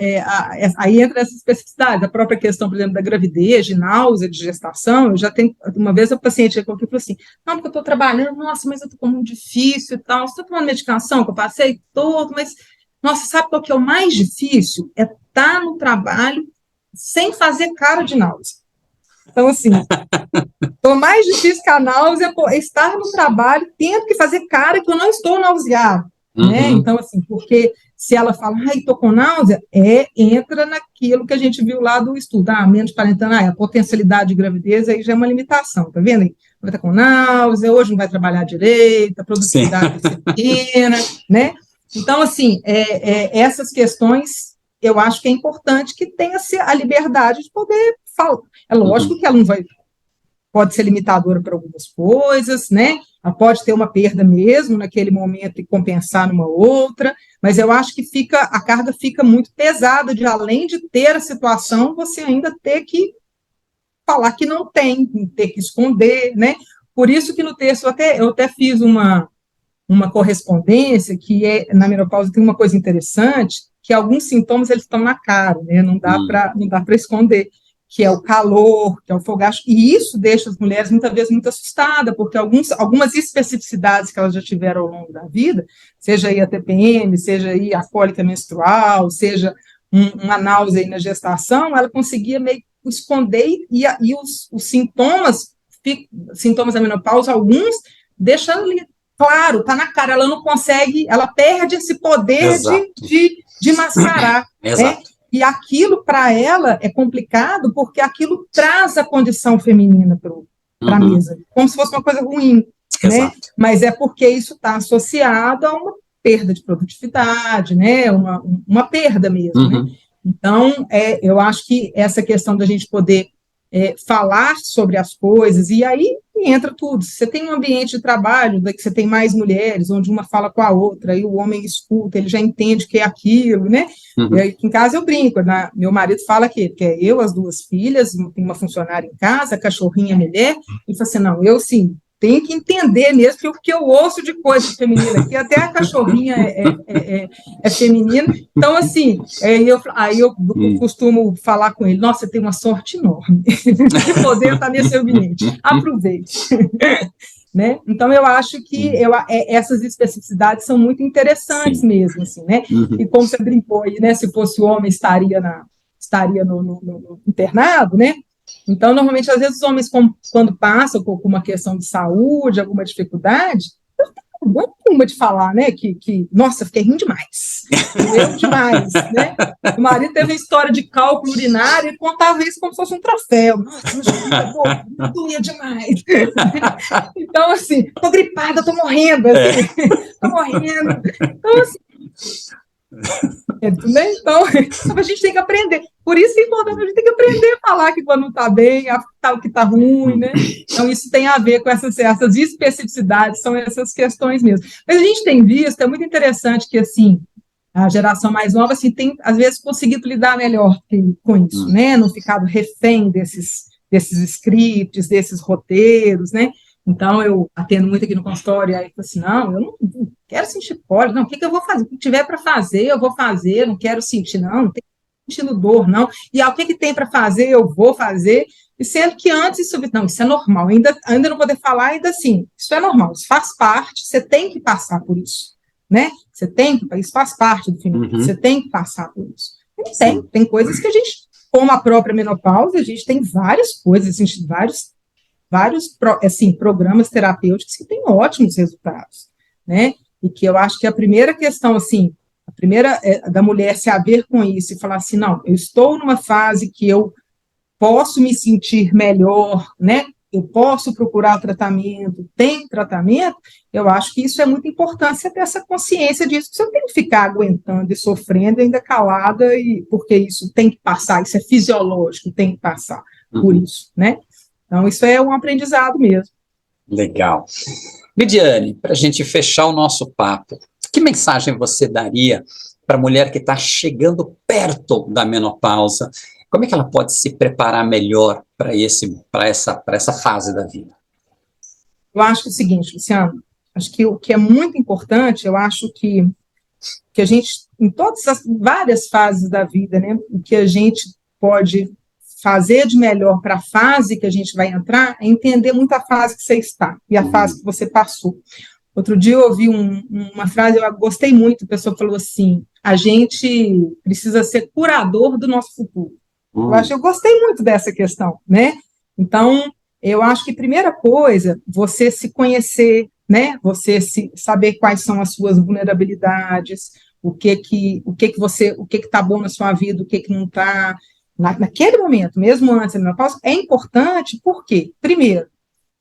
aí entra essa especificidade, a própria questão, por exemplo, da gravidez, de náusea, de gestação. Eu já tenho, uma vez a paciente chegou aqui e falou assim, não, porque eu estou trabalhando, nossa, mas eu estou com muito difícil e tal, você está tomando medicação que eu passei todo, mas, nossa, sabe qual que é o mais difícil? É estar no trabalho sem fazer cara de náusea. Então, assim, o mais difícil que a náusea é estar no trabalho tendo que fazer cara que eu não estou nauseado, né? Então, assim, porque se ela fala, ai, estou com náusea, entra naquilo que a gente viu lá do estudo, menos de 40 anos, a potencialidade de gravidez aí já é uma limitação, tá vendo? Vai estar com náusea, hoje não vai trabalhar direito, a produtividade vai ser pequena, né? Então, assim, essas questões, eu acho que é importante que tenha a liberdade de poder falar. É lógico que ela não vai, pode ser limitadora para algumas coisas, né? Ela pode ter uma perda mesmo naquele momento e compensar numa outra, mas eu acho que a carga fica muito pesada de, além de ter a situação, você ainda ter que falar que não tem, ter que esconder, né? Por isso que no texto eu até fiz uma correspondência que na menopausa tem uma coisa interessante, que alguns sintomas eles estão na cara, né? Não dá para esconder, que é o calor, que é o fogacho, e isso deixa as mulheres muitas vezes muito assustadas, porque algumas especificidades que elas já tiveram ao longo da vida, seja aí a TPM, seja aí a cólica menstrual, seja uma náusea aí na gestação, ela conseguia meio esconder, e os sintomas da menopausa, alguns, deixando ali claro, está na cara, ela não consegue, ela perde esse poder de mascarar. Exato. Né? E aquilo, para ela, é complicado, porque aquilo traz a condição feminina para a mesa, como se fosse uma coisa ruim. Né? Mas é porque isso está associado a uma perda de produtividade, né? uma perda mesmo. Né? Então, eu acho que essa questão da gente poder falar sobre as coisas, e aí entra tudo. Se você tem um ambiente de trabalho, que você tem mais mulheres, onde uma fala com a outra, e o homem escuta, ele já entende que é aquilo, né? E aí, em casa eu brinco, meu marido fala que é eu, as duas filhas, tem uma funcionária em casa, a cachorrinha, a mulher, e fala assim, não, eu sim, tenho que entender mesmo, porque eu ouço de coisa feminina, que até a cachorrinha é feminina. Então, assim, aí eu costumo falar com ele, nossa, você tem uma sorte enorme de poder estar nesse ambiente. Aproveite. Né? Então, eu acho que essas especificidades são muito interessantes mesmo, assim, né? E como você brincou aí, né? Se fosse o homem, estaria no internado, né? Então, normalmente, às vezes, os homens, quando passam por uma questão de saúde, alguma dificuldade, eu tenho de falar, né, que nossa, fiquei rindo demais, doeu demais, né? O marido teve uma história de cálculo urinário e contava isso como se fosse um troféu. Nossa, doía demais. Então, assim, tô gripada, tô morrendo, assim, tô morrendo. Então, assim, Né? Então, a gente tem que aprender. Por isso que é importante, a gente tem que aprender a falar que quando não está bem, o que está ruim, né? Então, isso tem a ver com essas especificidades, são essas questões mesmo. Mas a gente tem visto, é muito interessante que, assim, a geração mais nova, assim, tem, às vezes, conseguido lidar melhor com isso, né? Não ficado refém desses scripts, desses roteiros, né? Então, eu atendo muito aqui no consultório, aí eu falo assim, não, eu não quero sentir cólica, não, o que eu vou fazer? O que tiver para fazer, eu vou fazer, não quero sentir, não tem sentindo dor, não. E o que tem para fazer, eu vou fazer, e sendo que antes isso é normal, ainda não poder falar, ainda assim, isso é normal, isso faz parte, você tem que passar por isso, né? Isso faz parte do fim, você tem que passar por isso. Tem coisas que a gente, como a própria menopausa, a gente tem várias coisas, a gente vários assim, programas terapêuticos que têm ótimos resultados, né? E que eu acho que a primeira questão, assim, da mulher se haver com isso e falar assim, não, eu estou numa fase que eu posso me sentir melhor, né? Eu posso procurar tratamento, tem tratamento, eu acho que isso é muito importante, você ter essa consciência disso, que você não tem que ficar aguentando e sofrendo, ainda calada, porque isso tem que passar, isso é fisiológico, tem que passar por isso, né? Então, isso é um aprendizado mesmo. Legal. Lidiane, para a gente fechar o nosso papo, que mensagem você daria para a mulher que está chegando perto da menopausa? Como é que ela pode se preparar melhor para essa fase da vida? Eu acho que é o seguinte, Luciano, acho que o que é muito importante, eu acho que a gente, em todas as várias fases da vida, né, o que a gente pode fazer de melhor para a fase que a gente vai entrar é entender muito a fase que você está e a fase que você passou. Outro dia eu ouvi uma frase, eu gostei muito, a pessoa falou assim, a gente precisa ser curador do nosso futuro. Eu gostei muito dessa questão, né? Então, eu acho que primeira coisa, você se conhecer, né? Você saber quais são as suas vulnerabilidades, o que está bom na sua vida, o que não está. Naquele momento, mesmo antes da menopausa, é importante, porque, primeiro,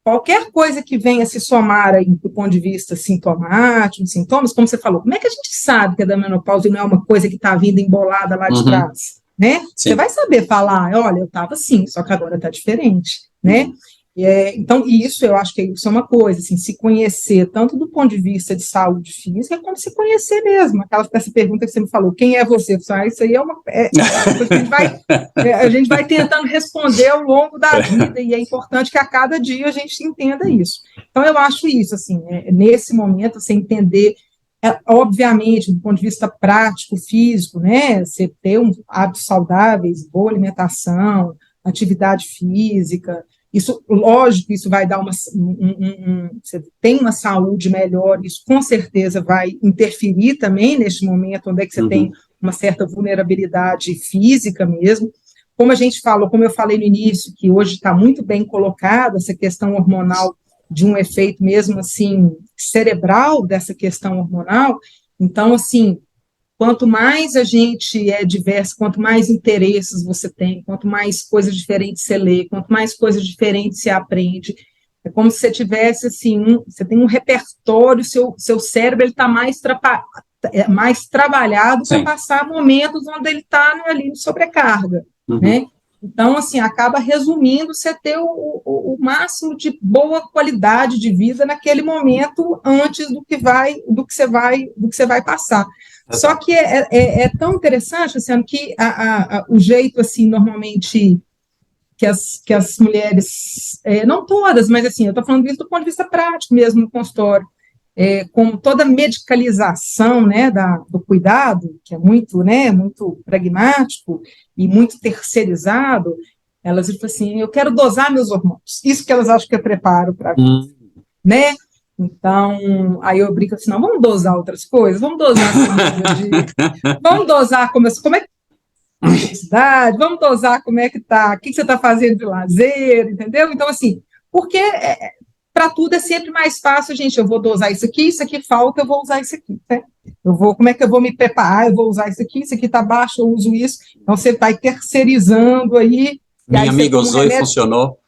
qualquer coisa que venha se somar aí do ponto de vista sintomático, sintomas, como você falou, como é que a gente sabe que a da menopausa não é uma coisa que está vindo embolada lá de trás, né? Você vai saber falar, olha, eu estava assim, só que agora está diferente, né? Então, isso, eu acho que isso é uma coisa, assim, se conhecer, tanto do ponto de vista de saúde física, como se conhecer mesmo. Essa pergunta que você me falou, quem é você? Isso aí é uma coisa que a gente vai tentando responder ao longo da vida, e é importante que a cada dia a gente entenda isso. Então, eu acho isso, assim, nesse momento, você entender, obviamente, do ponto de vista prático, físico, né, você ter hábitos saudáveis, boa alimentação, atividade física. Isso, lógico, isso vai dar você tem uma saúde melhor, isso com certeza vai interferir também neste momento, onde é que você tem uma certa vulnerabilidade física mesmo. Como a gente falou, como eu falei no início, que hoje está muito bem colocado essa questão hormonal, de um efeito mesmo, assim, cerebral dessa questão hormonal. Então, assim, quanto mais a gente é diverso, quanto mais interesses você tem, quanto mais coisas diferentes você lê, quanto mais coisas diferentes você aprende, é como se você tivesse, assim, você tem um repertório, seu cérebro está mais trabalhado para passar momentos onde ele está ali de sobrecarga, né? Então, assim, acaba resumindo você ter o máximo de boa qualidade de vida naquele momento antes do que você vai passar. Só que é tão interessante, Luciano, que o jeito, assim, normalmente, que as mulheres, não todas, mas, assim, eu estou falando isso do ponto de vista prático mesmo no consultório, com toda a medicalização, né, do cuidado, que é muito, né, muito pragmático e muito terceirizado, elas dizem assim, eu quero dosar meus hormônios, isso que elas acham que é preparo para a vida, né? Então, aí eu brinco assim, não, vamos dosar outras coisas, vamos dosar vamos dosar como é que a felicidade, vamos dosar como é que tá, o que você está fazendo de lazer, entendeu? Então, assim, porque para tudo é sempre mais fácil, gente, eu vou dosar isso aqui falta, eu vou usar isso aqui, né? Como é que eu vou me preparar? Eu vou usar isso aqui está baixo, eu uso isso. Então, você vai terceirizando aí. Minha amiga usou e funcionou.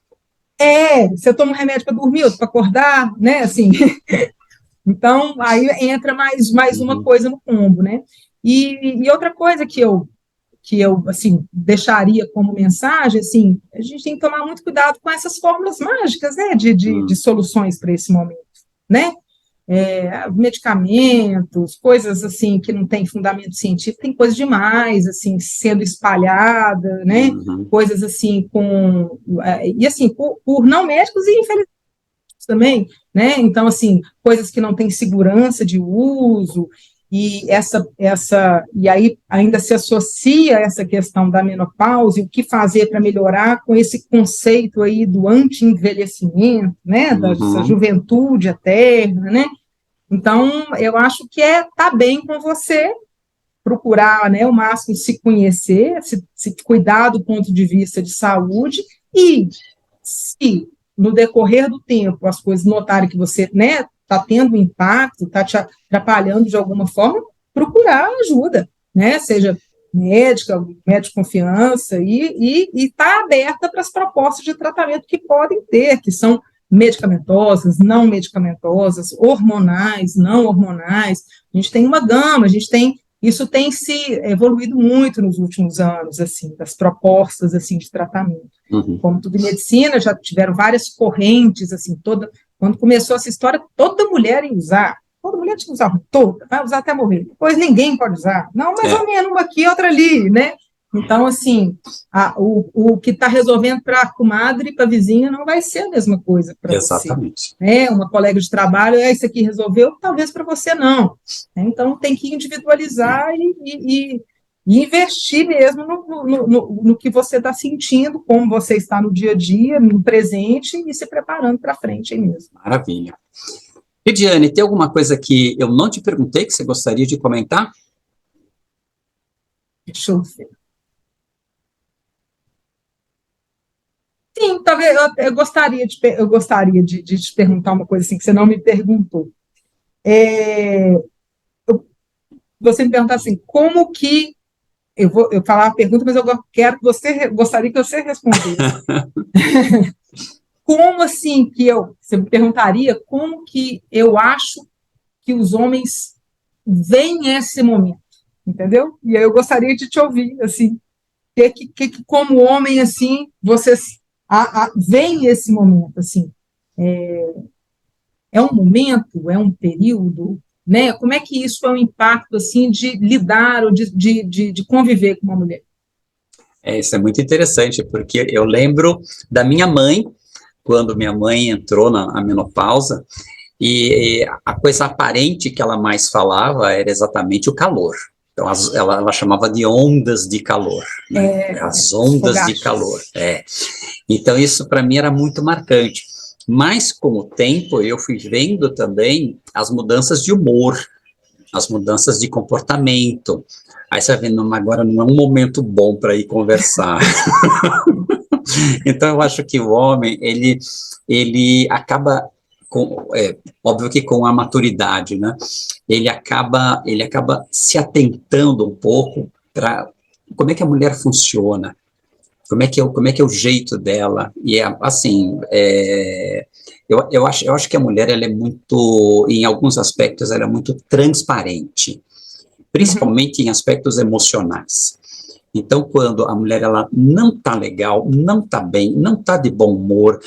Você toma um remédio para dormir, outro para acordar, né, assim. Então, aí entra mais uma coisa no combo, né? E outra coisa que eu assim, deixaria como mensagem, assim, a gente tem que tomar muito cuidado com essas fórmulas mágicas, né, de soluções para esse momento, né? Medicamentos, coisas assim que não tem fundamento científico, tem coisa demais, assim, sendo espalhada, né? Coisas assim e assim, por não médicos e infelizmente também, né? Então, assim, coisas que não têm segurança de uso, e aí ainda se associa essa questão da menopausa e o que fazer para melhorar com esse conceito aí do anti-envelhecimento, né? Dessa juventude eterna, né? Então, eu acho que tá bem com você procurar, né, o máximo se conhecer, se cuidar do ponto de vista de saúde, e se no decorrer do tempo as coisas notarem que você, né, está tendo impacto, está te atrapalhando de alguma forma, procurar ajuda, né, seja médica, médico de confiança, e está aberta para as propostas de tratamento que podem ter, que são medicamentosas, não medicamentosas, hormonais, não hormonais. A gente tem uma gama, isso tem se evoluído muito nos últimos anos, assim, das propostas, assim, de tratamento. Como tudo em medicina, já tiveram várias correntes, assim, quando começou essa história, toda mulher ia usar, toda mulher tinha que usar, toda, vai usar até morrer. Depois ninguém pode usar. Não, mais ou menos, uma aqui, outra ali, né? Então, assim, o que está resolvendo para a comadre e para a vizinha não vai ser a mesma coisa para você. Exatamente. Uma colega de trabalho, isso aqui resolveu, talvez para você não. Então, tem que individualizar e investir mesmo no que você está sentindo, como você está no dia a dia, no presente, e se preparando para frente aí mesmo. Maravilha. Lidiane, tem alguma coisa que eu não te perguntei que você gostaria de comentar? Deixa eu ver. Sim, talvez eu gostaria de te perguntar uma coisa assim que você não me perguntou. Você me perguntar assim, como que eu vou falar a pergunta, mas eu gostaria que você respondesse. Como assim você me perguntaria como que eu acho que os homens veem esse momento, entendeu? E aí eu gostaria de te ouvir, assim, como homem, assim, vocês veem esse momento, assim, é um momento, é um período, né? Como é que isso é um impacto, assim, de lidar ou de conviver com uma mulher? Isso é muito interessante, porque eu lembro da minha mãe, quando minha mãe entrou na menopausa, e a coisa aparente que ela mais falava era exatamente o calor. Então, ela chamava de ondas de calor, né? As ondas de calor. Então, isso para mim era muito marcante. Mas, com o tempo, eu fui vendo também as mudanças de humor, as mudanças de comportamento. Aí você vai vendo, agora não é um momento bom para ir conversar. Então, eu acho que o homem, ele acaba, óbvio que com a maturidade, né? Ele acaba se atentando um pouco para como é que a mulher funciona, como é que é o jeito dela. E, assim, eu acho que a mulher, ela é muito, em alguns aspectos, ela é muito transparente, principalmente em aspectos emocionais. Então, quando a mulher ela não está legal, não está bem, não está de bom humor,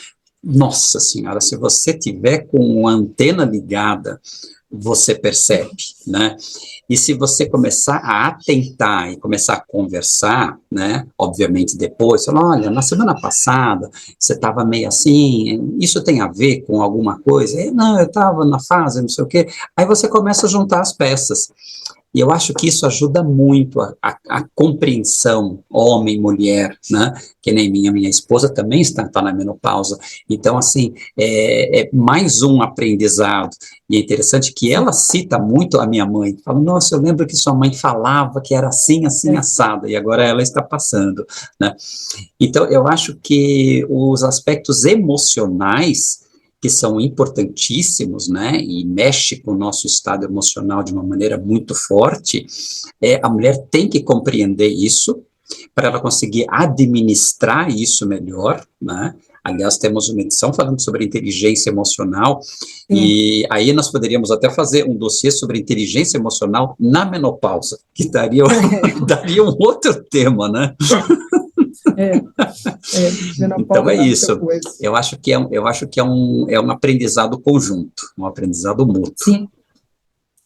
nossa senhora, se você tiver com a antena ligada, você percebe, né? E se você começar a atentar e começar a conversar, né? Obviamente depois, falar, olha, na semana passada você estava meio assim, isso tem a ver com alguma coisa? Não, eu estava na fase, não sei o quê. Aí você começa a juntar as peças. E eu acho que isso ajuda muito a compreensão, homem, mulher, né? Que nem minha esposa também está na menopausa. Então, assim, é mais um aprendizado. E é interessante que ela cita muito a minha mãe. Fala, nossa, eu lembro que sua mãe falava que era assim, assim, assada, e agora ela está passando, né? Então, eu acho que os aspectos emocionais que são importantíssimos, né, e mexe com o nosso estado emocional de uma maneira muito forte, a mulher tem que compreender isso, para ela conseguir administrar isso melhor, né, Aliás, temos uma edição falando sobre inteligência emocional, Sim. e aí nós poderíamos até fazer um dossiê sobre inteligência emocional na menopausa, que daria um outro tema, né? Então é isso. Eu acho que é um aprendizado conjunto, um aprendizado mútuo. Sim.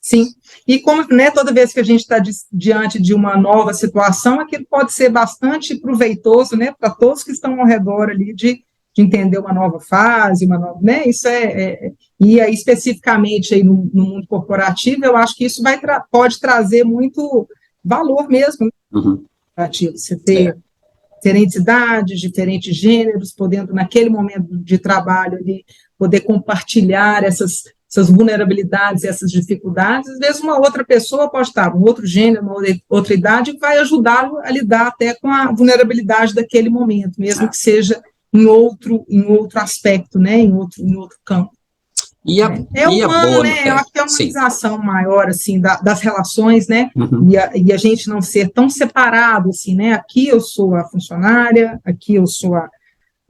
Sim, e como, né, toda vez que a gente está diante de uma nova situação, aquilo pode ser bastante proveitoso, né, para todos que estão ao redor ali, de entender uma nova fase, né, isso e aí especificamente aí no mundo corporativo, eu acho que isso pode trazer muito valor mesmo, né, corporativo, você ter diferentes idades, diferentes gêneros, podendo naquele momento de trabalho ali, poder compartilhar essas vulnerabilidades, essas dificuldades. Às vezes uma outra pessoa pode estar, um outro gênero, uma outra idade, e vai ajudá-lo a lidar até com a vulnerabilidade daquele momento, mesmo que seja em outro aspecto, né, em outro campo. Humano, né? Eu acho que é uma humanização maior, assim, das relações, né? E a gente não ser tão separado, assim, né? Aqui eu sou a funcionária, aqui eu sou a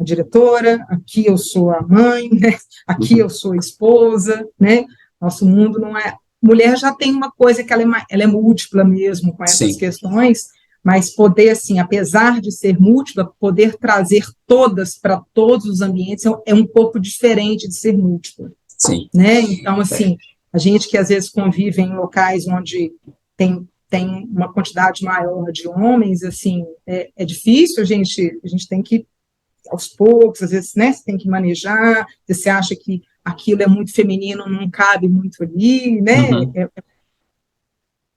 diretora, aqui eu sou a mãe, né? Aqui eu sou a esposa, né? Nosso mundo não é... Mulher já tem uma coisa que ela é múltipla mesmo com essas questões, mas poder, assim, apesar de ser múltipla, poder trazer todas para todos os ambientes é um pouco diferente de ser múltipla. Sim. Né? Então, assim, a gente que às vezes convive em locais onde tem uma quantidade maior de homens, assim, é difícil, a gente tem que aos poucos, às vezes, né, você tem que manejar, você acha que aquilo é muito feminino, não cabe muito ali, né,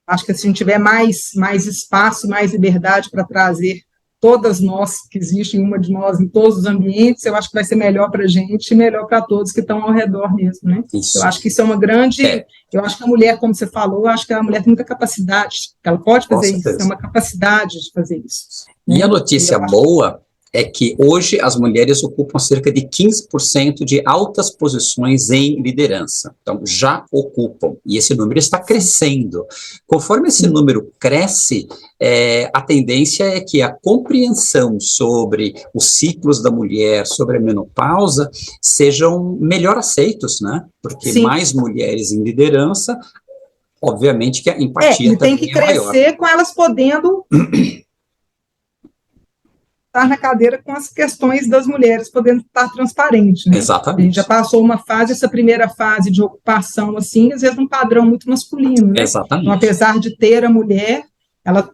acho que se a gente tiver mais espaço, mais liberdade para trazer todas nós que existem, uma de nós em todos os ambientes, eu acho que vai ser melhor para a gente e melhor para todos que estão ao redor mesmo, né, eu acho que isso é uma grande, eu acho que a mulher, como você falou, eu acho que a mulher tem muita capacidade, ela pode fazer isso, é uma capacidade de fazer isso. E né? A notícia boa é que hoje as mulheres ocupam cerca de 15% de altas posições em liderança. Então, já ocupam, e esse número está crescendo. Conforme esse número cresce, a tendência é que a compreensão sobre os ciclos da mulher, sobre a menopausa, sejam melhor aceitos, né? Porque mais mulheres em liderança, obviamente que a empatia também é maior. E tem que crescer com elas podendo... estar na cadeira com as questões das mulheres, podendo estar transparente, né? Exatamente. A gente já passou uma fase, essa primeira fase de ocupação, assim, às vezes um padrão muito masculino, né? Exatamente. Então, apesar de ter a mulher, ela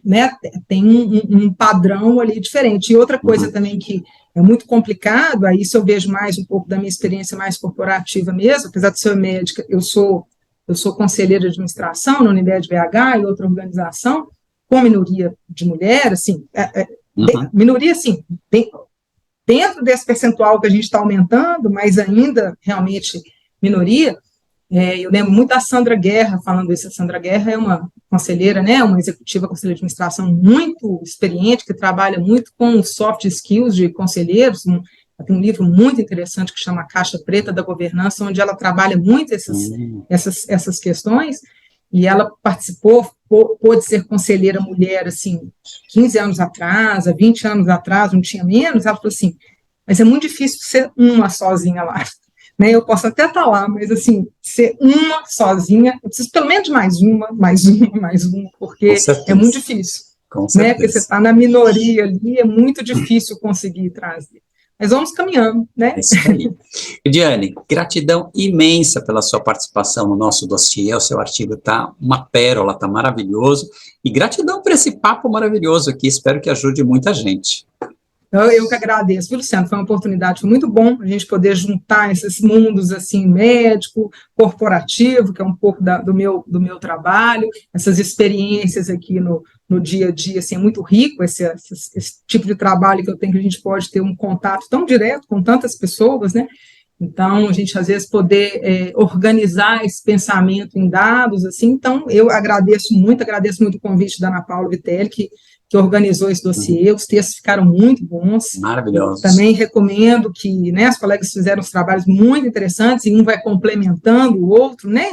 né, tem um padrão ali diferente. E outra coisa também que é muito complicado, aí isso eu vejo mais um pouco da minha experiência mais corporativa mesmo, apesar de ser médica, eu sou conselheira de administração na Unimed BH e outra organização, com minoria de mulher, assim, minoria, assim, dentro desse percentual que a gente está aumentando, mas ainda realmente minoria. Eu lembro muito da Sandra Guerra falando isso. A Sandra Guerra é uma conselheira, né, uma executiva conselheira de administração muito experiente, que trabalha muito com soft skills de conselheiros. Ela tem um livro muito interessante que chama Caixa Preta da Governança, onde ela trabalha muito essas questões. E ela participou, pôde ser conselheira mulher, assim, 15 anos atrás, há 20 anos atrás, não tinha menos. Ela falou assim, mas é muito difícil ser uma sozinha lá, né? Eu posso até estar lá, mas, assim, ser uma sozinha, eu preciso pelo menos de mais uma, porque é muito difícil, né? Porque você está na minoria ali, é muito difícil conseguir trazer. Mas vamos caminhando, né? É isso aí. Diane, gratidão imensa pela sua participação no nosso dossiê, o seu artigo está uma pérola, está maravilhoso, e gratidão por esse papo maravilhoso aqui, espero que ajude muita gente. Eu que agradeço, viu, Luciano? Foi uma oportunidade, foi muito bom a gente poder juntar esses mundos, assim, médico, corporativo, que é um pouco do meu trabalho, essas experiências aqui no dia a dia, assim, é muito rico esse tipo de trabalho que eu tenho, que a gente pode ter um contato tão direto com tantas pessoas, né? Então, a gente, às vezes, poder organizar esse pensamento em dados, assim. Então, eu agradeço muito o convite da Ana Paula Vitelli, que que organizou esse dossiê, os textos ficaram muito bons. Maravilhosos. Também recomendo que, né, os colegas fizeram uns trabalhos muito interessantes, e um vai complementando o outro, né,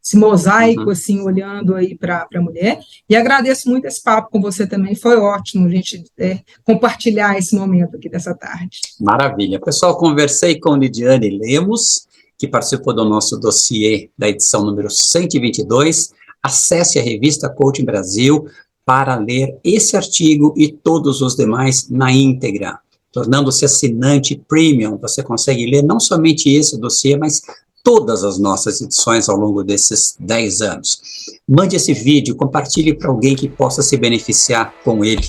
esse mosaico, assim, olhando aí para a mulher, e agradeço muito esse papo com você também, foi ótimo a gente compartilhar esse momento aqui dessa tarde. Maravilha. Pessoal, conversei com Lidiane Lemos, que participou do nosso dossiê da edição número 122. Acesse a revista Coaching Brasil para ler esse artigo e todos os demais na íntegra. Tornando-se assinante premium, você consegue ler não somente esse dossiê, mas todas as nossas edições ao longo desses 10 anos. Mande esse vídeo, compartilhe para alguém que possa se beneficiar com ele.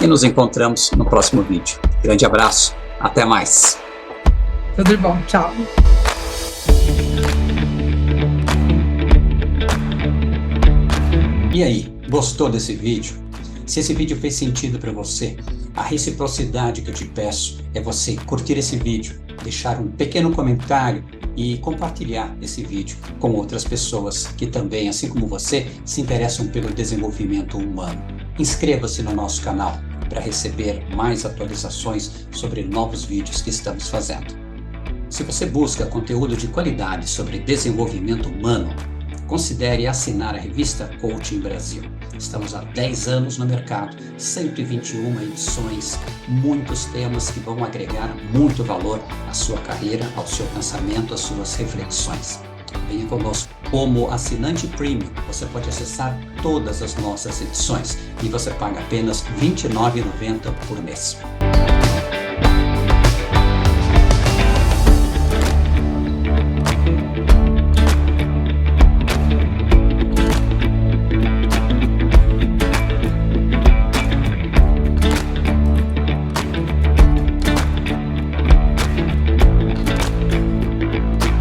E nos encontramos no próximo vídeo. Grande abraço, até mais. Tudo de bom, tchau. E aí, gostou desse vídeo? Se esse vídeo fez sentido para você, a reciprocidade que eu te peço é você curtir esse vídeo, deixar um pequeno comentário e compartilhar esse vídeo com outras pessoas que também, assim como você, se interessam pelo desenvolvimento humano. Inscreva-se no nosso canal para receber mais atualizações sobre novos vídeos que estamos fazendo. Se você busca conteúdo de qualidade sobre desenvolvimento humano, considere assinar a revista Coaching Brasil. Estamos há 10 anos no mercado, 121 edições, muitos temas que vão agregar muito valor à sua carreira, ao seu pensamento, às suas reflexões. Venha conosco. Como assinante premium, você pode acessar todas as nossas edições e você paga apenas R$ 29,90 por mês.